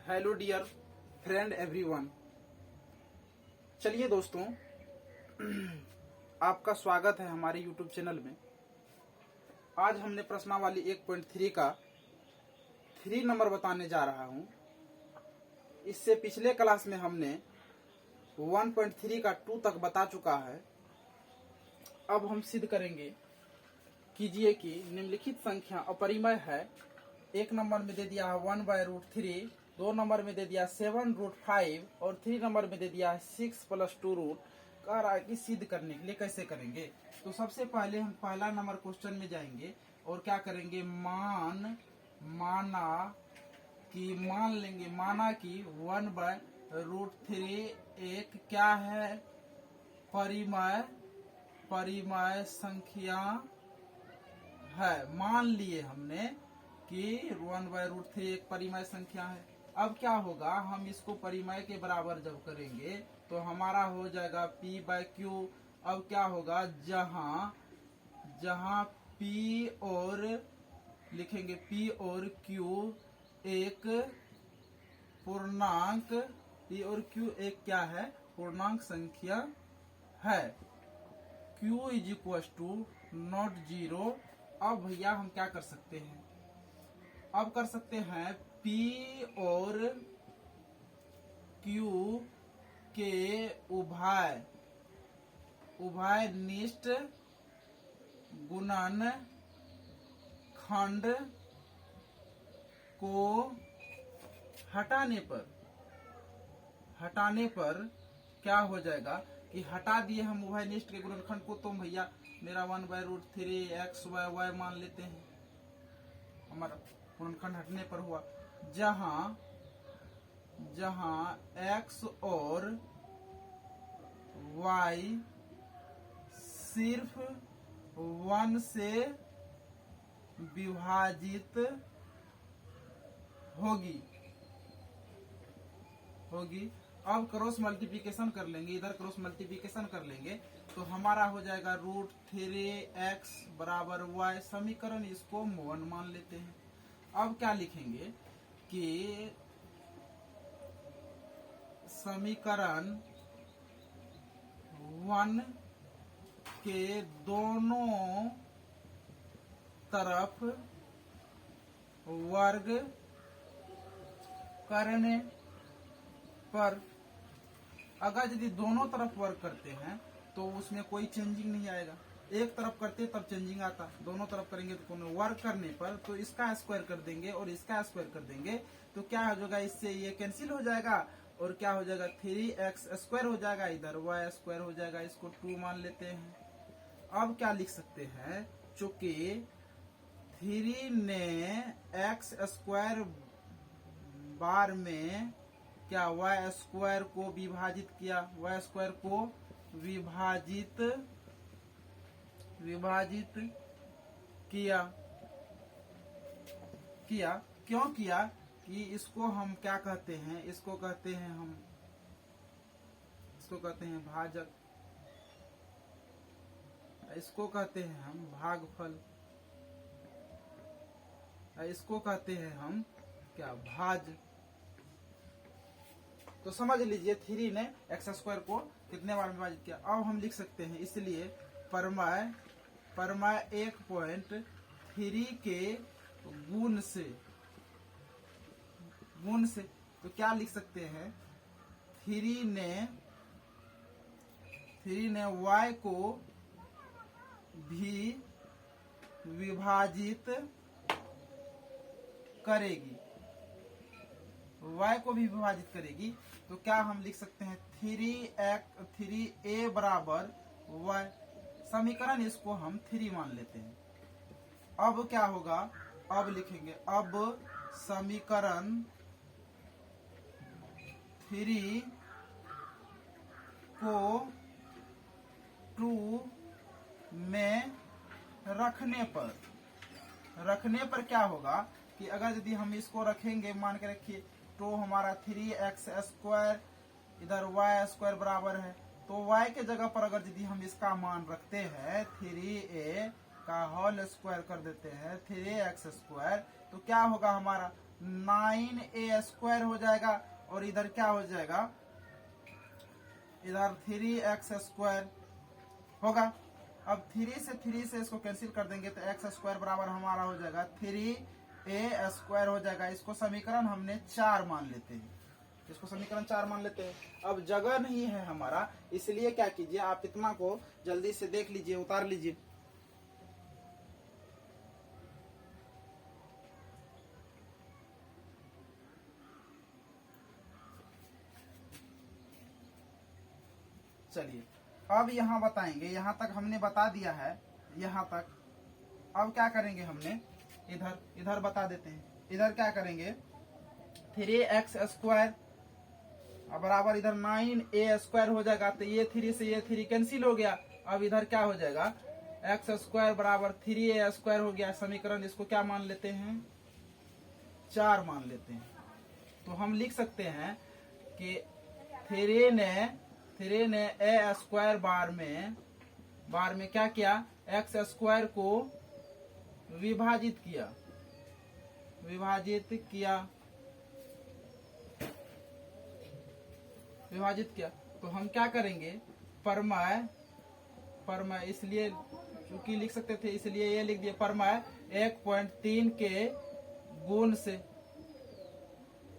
Hello dear friend everyone. चलिए दोस्तों, आपका स्वागत है हमारे यूट्यूब चैनल में। आज हमने प्रश्नावली 1.3 का 3 नंबर बताने जा रहा हूं। इससे पिछले क्लास में हमने 1.3 का 2 तक बता चुका है। अब हम सिद्ध करेंगे। कीजिए कि निम्नलिखित संख्या अपरिमेय है। एक नंबर में दे दिया है 1/√3, 2 नंबर में दे दिया 7√5 और 3 नंबर में दे दिया 6 + 2 कह रहा है कि सिद्ध करने के लिए कैसे करेंगे। तो सबसे पहले हम पहला नंबर क्वेश्चन में जाएंगे और क्या करेंगे, माना कि 1/√3 एक क्या है, परिमेय संख्या है। मान लिए हमने कि 1/√3 एक परिमेय संख्या है। अब क्या होगा, हम इसको परिमेय के बराबर जब करेंगे तो हमारा हो जाएगा P/Q। अब क्या होगा, जहां P और लिखेंगे P और Q एक पूर्णांक, P और Q एक क्या है, पूर्णांक संख्या है। Q = not 0। अब भैया हम क्या कर सकते हैं, अब कर सकते हैं P और Q के उभयनिष्ठ गुणनखंड को हटाने पर क्या हो जाएगा कि हटा दिए हम उभयनिष्ठ के गुणनखंड को, तो भैया मेरा 1/√3 x y मान लेते हैं। हमारा गुणनखंड हटने पर हुआ जहां x और y सिर्फ 1 से विभाजित होगी। अब क्रॉस मल्टीप्लिकेशन कर लेंगे, इधर क्रॉस मल्टीप्लिकेशन कर लेंगे तो हमारा हो जाएगा √3x = y। समीकरण इसको 1 मान लेते हैं। अब क्या लिखेंगे कि समीकरण 1 के दोनों तरफ वर्ग करने पर, अगर यदि दोनों तरफ वर्ग करते हैं तो उसमें कोई चेंजिंग नहीं आएगा। एक तरफ करते तब चेंजिंग आता, दोनों तरफ करेंगे तो कोनो वर्ग करने पर तो इसका स्क्वायर कर देंगे और इसका स्क्वायर कर देंगे तो क्या हो जाएगा, इससे ये कैंसिल हो जाएगा और क्या हो जाएगा 3x² हो जाएगा, इधर y² हो जाएगा। इसको 2 मान लेते हैं। अब क्या लिख सकते हैं, चूंकि 3 ने x² बार में क्या y² को विभाजित किया, y² को विभाजित किया। क्यों किया कि इसको हम क्या कहते हैं, इसको कहते हैं भाजक, इसको कहते हैं हम भागफल, इसको कहते हैं हम क्या, भाज। तो समझ लीजिए 3 ने x² को कितने बार विभाजित किया। अब हम लिख सकते हैं, इसलिए परिमेय 1.3 के गुण से तो क्या लिख सकते हैं, 3 ने y को भी विभाजित करेगी, y को भी विभाजित करेगी। तो क्या हम लिख सकते हैं 3a = y। समीकरण इसको हम 3 मान लेते हैं। अब क्या होगा, अब लिखेंगे, अब समीकरण 3 को 2 में रखने पर क्या होगा कि अगर यदि हम इसको रखेंगे, मान के रखिए तो हमारा 3x², इधर y² बराबर है, तो y के जगह पर अगर यदि हम इसका मान रखते हैं 3a का होल स्क्वायर कर देते हैं 3x², तो क्या होगा हमारा 9a² हो जाएगा, और इधर क्या हो जाएगा, इधर 3x² होगा। अब 3 से इसको कैंसिल कर देंगे तो x² बराबर हमारा हो जाएगा 3a² हो जाएगा। इसको समीकरण हमने 4 मान लेते हैं, इसको समीकरण 4 मान लेते हैं। अब जगह नहीं है हमारा, इसलिए क्या कीजिए, आप इतना को जल्दी से देख लीजिए, उतार लीजिए। चलिए अब यहाँ बताएंगे, यहाँ तक हमने बता दिया है, यहाँ तक। अब क्या करेंगे, हमने इधर बता देते हैं। इधर क्या करेंगे, 3x² बराबर इधर 9a² हो जाएगा, तो ये 3 से ये 3 कैंसिल हो गया। अब इधर क्या हो जाएगा, x² बराबर 3a² हो गया। समीकरण इसको क्या मान लेते हैं, 4 मान लेते हैं। तो हम लिख सकते हैं कि 3 ने a² बार में क्या किया, x² को विभाजित किया। तो हम क्या करेंगे, परमय इसलिए चूंकि लिख सकते थे, इसलिए ये लिख दिए। परमय 1.3 के गुण से,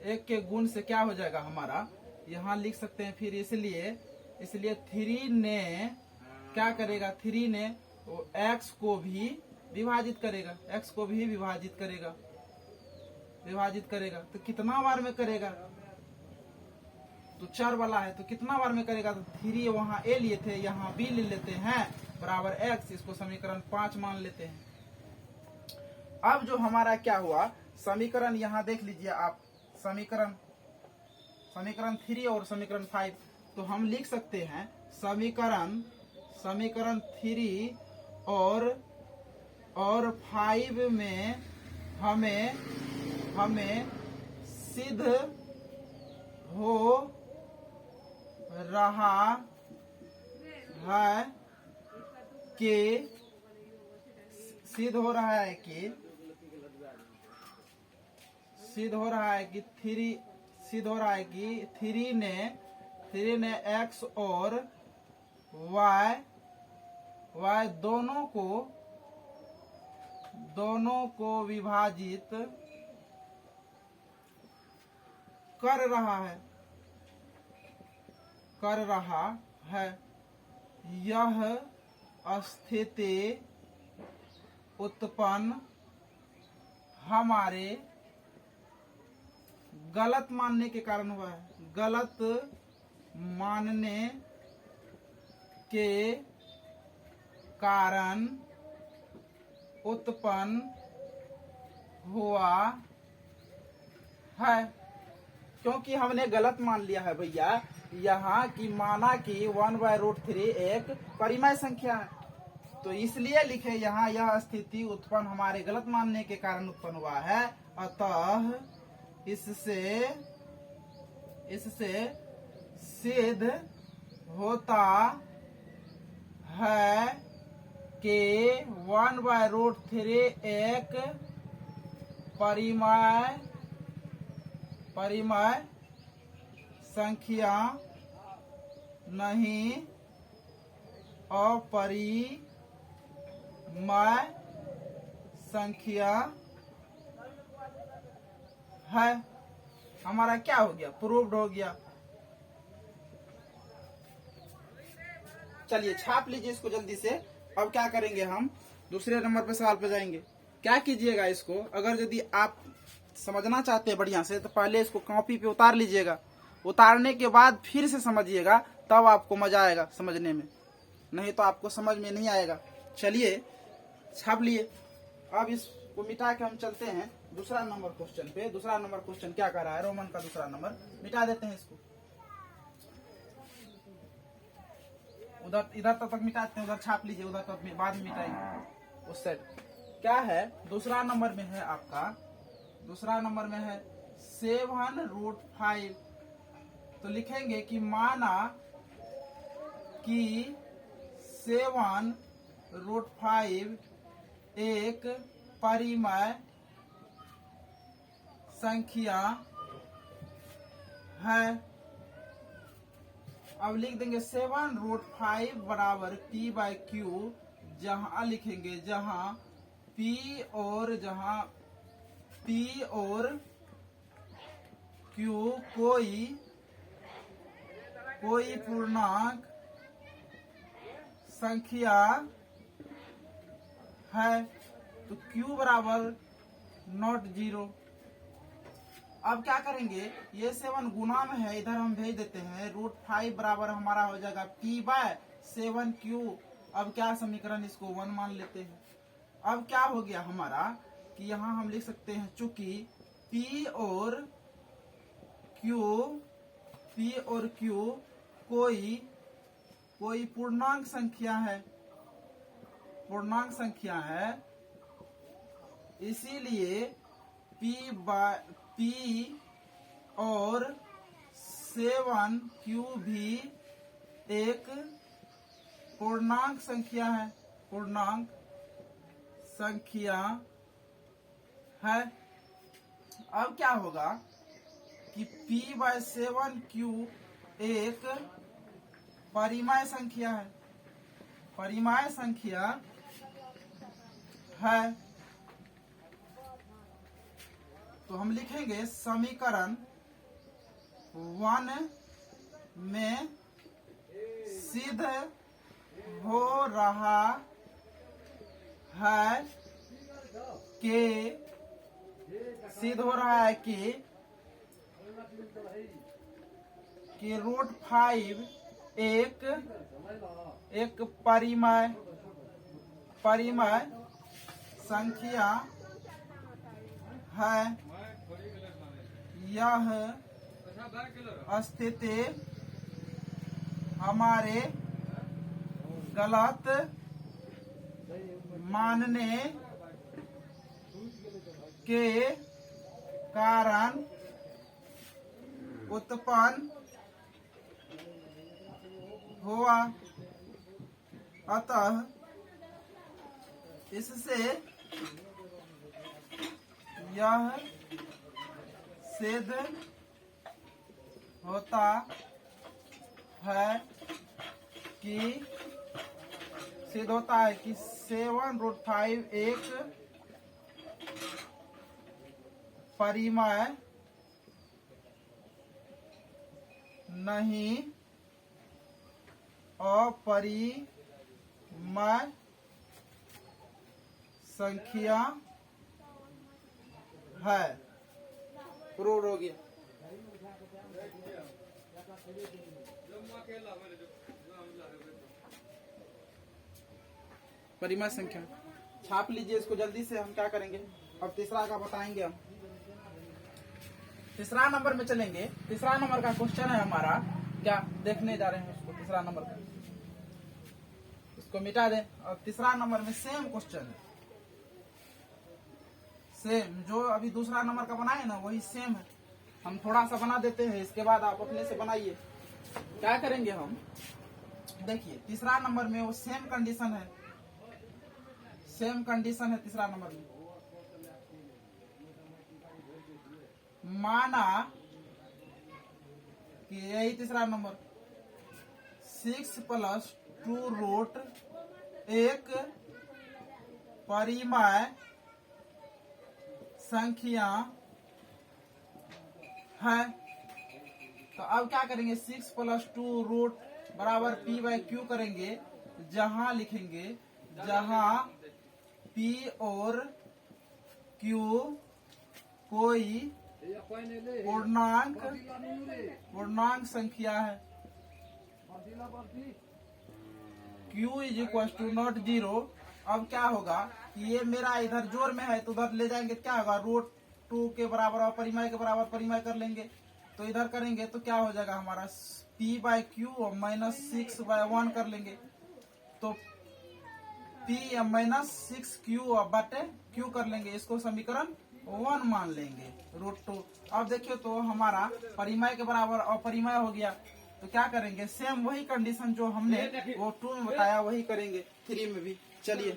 1 के गुण से क्या हो जाएगा हमारा, यहाँ लिख सकते हैं। फिर इसलिए 3 ने क्या करेगा, 3 ने x को भी विभाजित करेगा। तो कितना बार में करेगा, तो 4 वाला है, तो कितना बार में करेगा, तो 3 वहां a लिए थे, यहाँ b ले लेते हैं, बराबर x। इसको समीकरण 5 मान लेते हैं। अब जो हमारा क्या हुआ, समीकरण यहाँ देख लीजिए आप, समीकरण 3 और समीकरण 5। तो हम लिख सकते हैं समीकरण 3 और 5 में हमें सिद्ध हो रहा है कि 3 ने x और y दोनों को विभाजित कर रहा है। यह स्थिति उत्पन्न हमारे गलत मानने के कारण हुआ है, गलत मानने के कारण उत्पन्न हुआ है। क्योंकि हमने गलत मान लिया है भैया, यहाँ की माना कि 1/√3 एक परिमेय संख्या है, तो इसलिए लिखे यहाँ यह स्थिति उत्पन्न हमारे गलत मानने के कारण उत्पन्न हुआ है। अतः इससे सिद्ध होता है कि 1/√3 एक परिमेय संख्या नहीं, अपरिमेय संख्या है। हमारा क्या हो गया, प्रूव्ड हो गया। चलिए छाप लीजिए इसको जल्दी से। अब क्या करेंगे, हम दूसरे नंबर पे सवाल पे जाएंगे। क्या कीजिएगा, इसको अगर यदि आप समझना चाहते हैं बढ़िया से, तो पहले इसको कॉपी पे उतार लीजिएगा। उतारने के बाद फिर से समझिएगा, तब आपको मजा आएगा समझने में, नहीं तो आपको समझ में नहीं आएगा। चलिए छाप लिए। अब इसको मिटा के हम चलते हैं दूसरा नंबर क्वेश्चन पे। दूसरा नंबर क्वेश्चन क्या कर रहा है, रोमन का दूसरा नंबर। मिटा देते हैं इसको, इधर तक मिटाते हैं, उधर छाप लीजिए, उधर तक बाद में मिटाएंगे। उस साइड क्या है, दूसरा नंबर में है आपका, दूसरा नंबर में है 7√5। तो लिखेंगे कि माना कि 7√5 एक परिमेय संख्या है। अब लिख देंगे 7√5 बराबर p/q, जहां लिखेंगे जहां p और q कोई पूर्णांक संख्या है। तो q बराबर नॉट 0। अब क्या करेंगे, ये 7 गुना में है, इधर हम भेज देते हैं। √5 बराबर हमारा हो जाएगा p/7q। अब क्या समीकरण, इसको 1 मान लेते हैं। अब क्या हो गया हमारा कि यहाँ हम लिख सकते हैं, चूंकि p और q कोई पूर्णांक संख्या है, इसीलिए p और 7q भी एक पूर्णांक संख्या है। अब क्या होगा कि p/7q एक परिमेय संख्या है। तो हम लिखेंगे समीकरण 1 में सिद्ध हो रहा है कि √5 एक परिमेय संख्या है। यह स्थिति हमारे गलत मानने के कारण उत्पन्न हुआ। अतः इससे यह सिद्ध होता है कि 7√5 एक परिमेय नहीं, अपरिमेय संख्या है। प्रूव हो गया। परिमेय संख्या छाप लीजिए इसको जल्दी से। हम क्या करेंगे, अब तीसरा का बताएंगे। हम तीसरा नंबर में चलेंगे। तीसरा नंबर का क्वेश्चन है हमारा, क्या देखने जा रहे हैं उसको। तीसरा नंबर का इसको मिटा दें। और तीसरा नंबर में सेम क्वेश्चन है, सेम जो अभी दूसरा नंबर का बनाए ना वही सेम है। हम थोड़ा सा बना देते हैं, इसके बाद आप अपने से बनाइए। क्या करेंगे हम, देखिए तीसरा नंबर में वो सेम कंडीशन है, तीसरा नंबर में। माना कि यही तीसरा नंबर 6+2 एक परिमेय संख्या है। तो अब क्या करेंगे, 6+2 बराबर p/q करेंगे। जहां लिखेंगे जहां p और q कोई पूर्णांक संख्या है। q = not 0। अब क्या होगा कि ये मेरा इधर जोर में है, तो उधर ले जाएंगे, क्या होगा, √2 के बराबर और परिमेय के बराबर परिमेय कर लेंगे। तो इधर करेंगे तो क्या हो जाएगा हमारा, p/q और -6/1 कर लेंगे। तो p -6q/q कर लेंगे। इसको समीकरण 1 मान लेंगे, √2। अब देखिए तो हमारा परिमेय के बराबर और परिमेय हो गया। तो क्या करेंगे, सेम वही कंडीशन जो हमने वो 2 में बताया वही करेंगे 3 में भी। चलिए